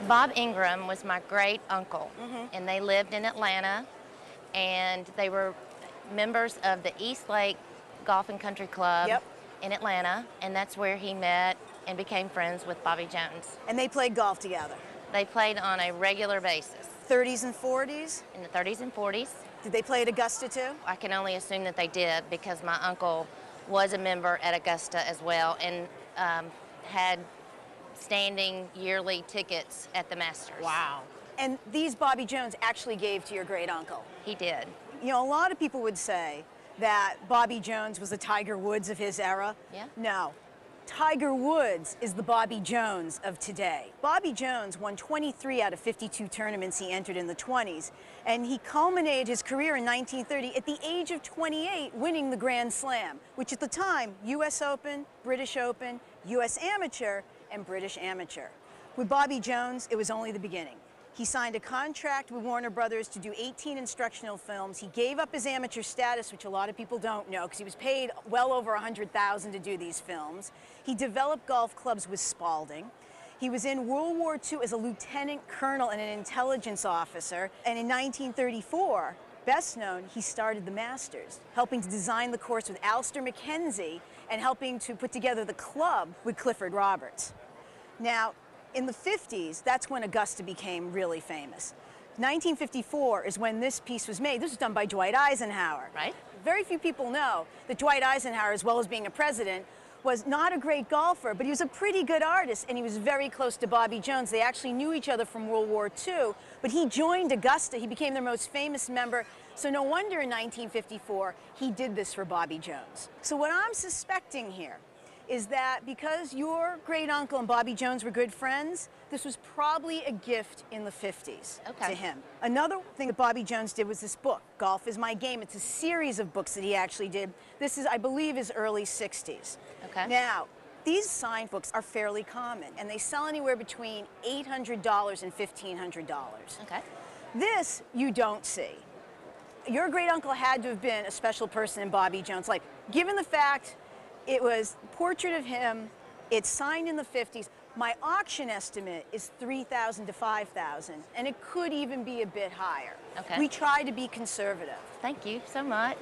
Bob Ingram was my great uncle, Mm-hmm. and they lived in Atlanta, and they were members of the East Lake Golf and Country Club Yep. in Atlanta, and that's where he met and became friends with Bobby Jones. And they played golf together. They played on a regular basis 30s and 40s? in the 30s and 40s. Did they play at Augusta too? I can only assume that they did because my uncle was a member at Augusta as well and had standing yearly tickets at the Masters. Wow. And these Bobby Jones actually gave to your great uncle. He did. You know, a lot of people would say that Bobby Jones was the Tiger Woods of his era. Yeah. No. Tiger Woods is the Bobby Jones of today. Bobby Jones won 23 out of 52 tournaments he entered in the 20s, and he culminated his career in 1930 at the age of 28, winning the Grand Slam, which at the time, US Open, British Open, US Amateur, and British Amateur. With Bobby Jones, it was only the beginning. He signed a contract with Warner Brothers to do 18 instructional films. He gave up his amateur status, which a lot of people don't know, because he was paid well over $100,000 to do these films. He developed golf clubs with Spalding. He was in World War II as a lieutenant colonel and an intelligence officer. And in 1934, best known, he started the Masters, helping to design the course with Alister McKenzie and helping to put together the club with Clifford Roberts. Now, in the 50s, that's when Augusta became really famous. 1954 is when this piece was made. This was done by Dwight Eisenhower. Right. Very few people know that Dwight Eisenhower, as well as being a president, was not a great golfer, but he was a pretty good artist, and he was very close to Bobby Jones. They actually knew each other from World War II, but he joined Augusta. He became their most famous member, so no wonder in 1954 he did this for Bobby Jones. So what I'm suspecting here is that because your great uncle and Bobby Jones were good friends, this was probably a gift in the 50s to him. Another thing that Bobby Jones did was this book, Golf is My Game. It's a series of books that he actually did. This is, I believe, his early 60s. Okay. Now, these signed books are fairly common, and they sell anywhere between $800 and $1,500. Okay. This you don't see. Your great uncle had to have been a special person in Bobby Jones' life, given the fact it was a portrait of him, it's signed in the 50s. My auction estimate is $3,000 to $5,000, and it could even be a bit higher. Okay. We try to be conservative. Thank you so much.